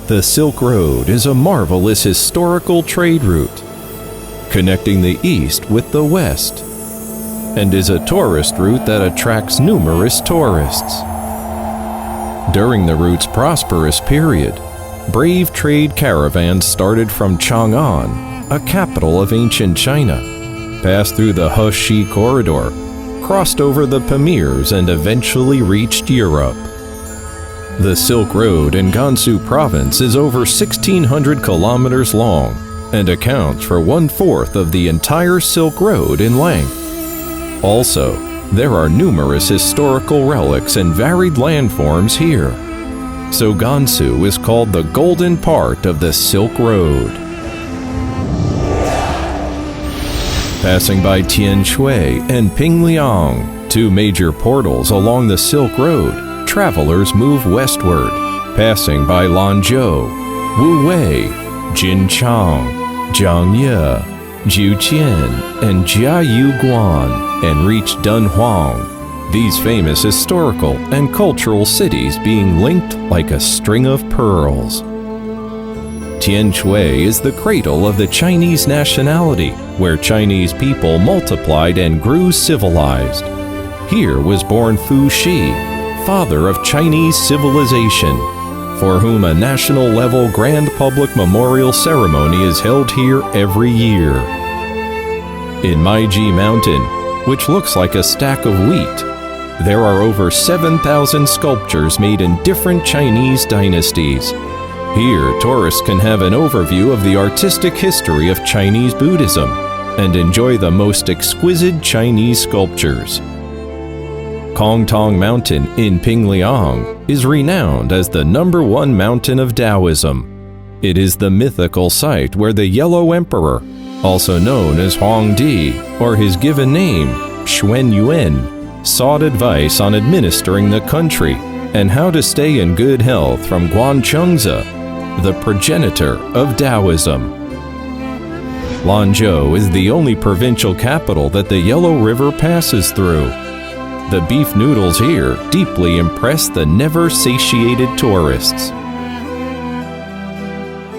The Silk Road is a marvelous historical trade route, connecting the East with the West, and is a tourist route that attracts numerous tourists. During the route's prosperous period, brave trade caravans started from Chang'an, a capital of ancient China, passed through the He corridor, crossed over the Pamirs, and eventually reached Europe. The Silk Road in Gansu province is over 1,600 kilometers long and accounts for 1/4 of the entire Silk Road in length. Also, there are numerous historical relics and varied landforms here. So Gansu is called the golden part of the Silk Road. Passing by Shui and Pingliang, two major portals along the Silk Road, travelers move westward, passing by Lanzhou, Wuwei, Jinchang, Jiangye, Jiuqian, and Jiayuguan, and reach Dunhuang, these famous historical and cultural cities being linked like a string of pearls. Tianshui is the cradle of the Chinese nationality, where Chinese people multiplied and grew civilized. Here was born Fu Shi, father of Chinese civilization, for whom a national-level grand public memorial ceremony is held here every year. In Meiji Mountain, which looks like a stack of wheat, there are over 7,000 sculptures made in different Chinese dynasties. Here, tourists can have an overview of the artistic history of Chinese Buddhism and enjoy the most exquisite Chinese sculptures. Kongtong Mountain in Pingliang is renowned as the #1 mountain of Taoism. It is the mythical site where the Yellow Emperor, also known as Huangdi, or his given name, Xuan Yuan, sought advice on administering the country and how to stay in good health from Guanchengzi, the progenitor of Taoism. Lanzhou is the only provincial capital that the Yellow River passes through. The beef noodles here deeply impress the never-satiated tourists.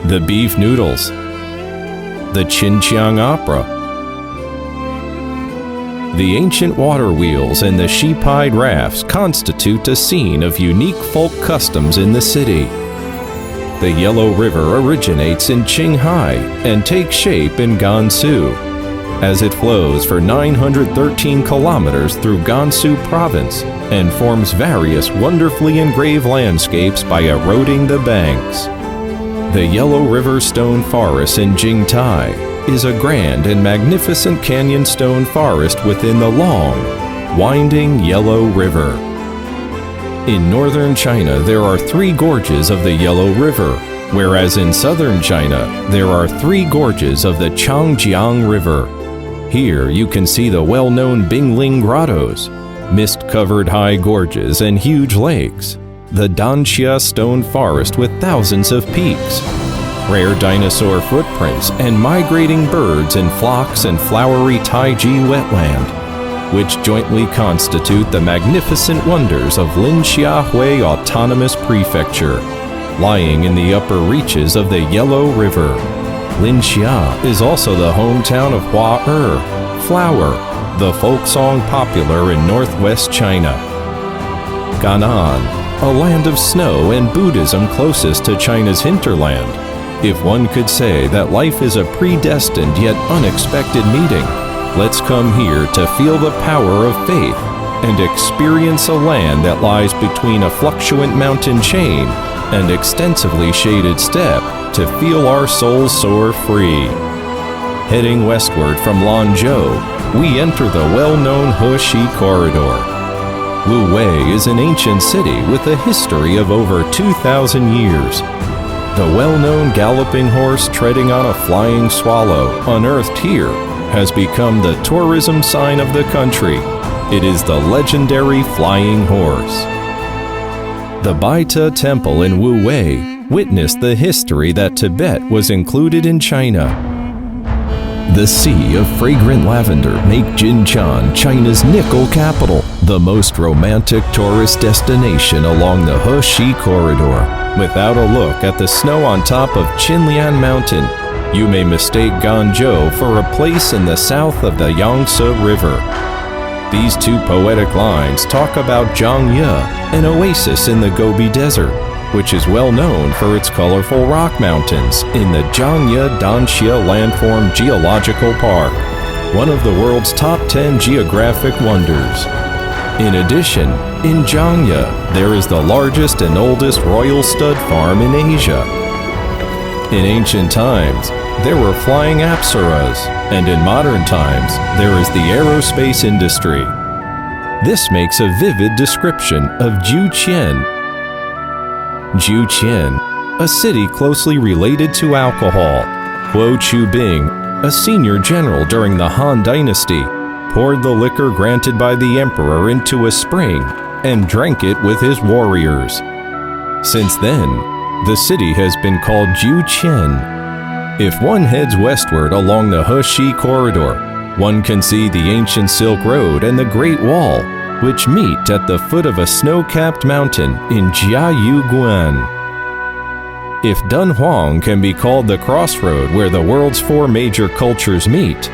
The beef noodles, the Xinjiang Opera, the ancient water wheels and the sheep-hide rafts constitute a scene of unique folk customs in the city. The Yellow River originates in Qinghai and takes shape in Gansu, as it flows for 913 kilometers through Gansu province and forms various wonderfully engraved landscapes by eroding the banks. The Yellow River Stone Forest in Jingtai is a grand and magnificent canyon stone forest within the long, winding Yellow River. In northern China, there are 3 gorges of the Yellow River, whereas in southern China, there are 3 gorges of the Changjiang River. Here you can see the well-known Bingling Grottoes, mist-covered high gorges and huge lakes, the Danxia Stone Forest with thousands of peaks, rare dinosaur footprints, and migrating birds in flocks and flowery Taiji wetland, which jointly constitute the magnificent wonders of Linxiahui Autonomous Prefecture, lying in the upper reaches of the Yellow River. Linxia is also the hometown of Hua-Er, flower, the folk song popular in northwest China. Gan'an, a land of snow and Buddhism closest to China's hinterland. If one could say that life is a predestined yet unexpected meeting, let's come here to feel the power of faith and experience a land that lies between a fluctuant mountain chain and extensively shaded steppe to feel our souls soar free. Heading westward from Lanzhou, we enter the well-known He corridor. Wuwei is an ancient city with a history of over 2,000 years. The well-known galloping horse treading on a flying swallow, unearthed here, has become the tourism sign of the country. It is the legendary flying horse. The Baita Temple in Wuwei witnessed the history that Tibet was included in China. The sea of fragrant lavender make Jinchang China's nickel capital, the most romantic tourist destination along the He corridor. Without a look at the snow on top of Qinlian Mountain, you may mistake Gansu for a place in the south of the Yangtze River. These two poetic lines talk about Zhangye, an oasis in the Gobi Desert, which is well known for its colorful rock mountains in the Zhangye Danxie Landform Geological Park, one of the world's top 10 geographic wonders. In addition, in Zhangye, there is the largest and oldest royal stud farm in Asia. In ancient times, there were flying apsaras, and in modern times, there is the aerospace industry. This makes a vivid description of Juqian. Juqian, a city closely related to alcohol. Huo Qubing, a senior general during the Han Dynasty, poured the liquor granted by the emperor into a spring and drank it with his warriors. Since then, the city has been called Juqian. If one heads westward along the Heshi corridor, one can see the ancient Silk Road and the Great Wall, which meet at the foot of a snow-capped mountain in Jiayuguan. If Dunhuang can be called the crossroad where the world's four major cultures meet,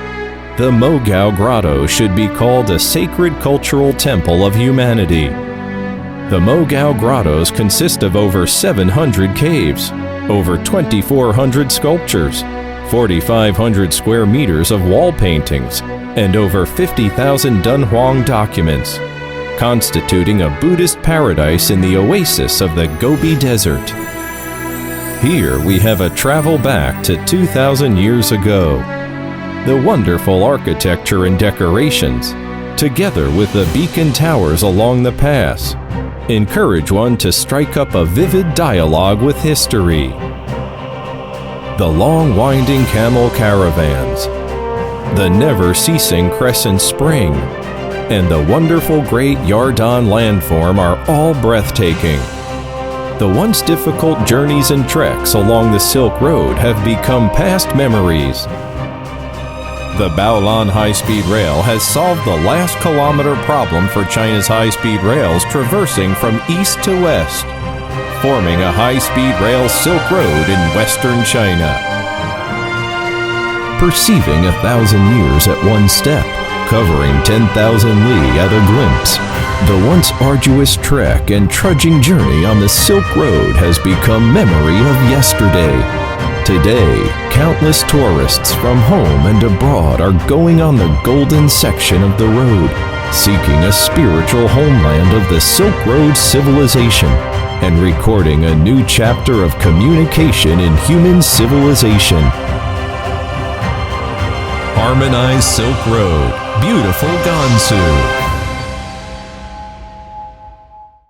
the Mogao Grottoes should be called a sacred cultural temple of humanity. The Mogao Grottoes consist of over 700 caves, over 2,400 sculptures, 4,500 square meters of wall paintings, and over 50,000 Dunhuang documents, constituting a Buddhist paradise in the oasis of the Gobi Desert. Here we have a travel back to 2,000 years ago. The wonderful architecture and decorations, together with the beacon towers along the pass, encourage one to strike up a vivid dialogue with history. The long winding camel caravans, the never-ceasing crescent spring, and the wonderful Great Yardan landform are all breathtaking. The once difficult journeys and treks along the Silk Road have become past memories. The Baolan high-speed rail has solved the last kilometer problem for China's high-speed rails traversing from east to west, forming a high-speed rail Silk Road in western China. Perceiving 1,000 years at one step, covering 10,000 li at a glimpse, the once arduous trek and trudging journey on the Silk Road has become memory of yesterday. Today, countless tourists from home and abroad are going on the golden section of the road, seeking a spiritual homeland of the Silk Road civilization and recording a new chapter of communication in human civilization. Harmonized Silk Road, beautiful Gansu.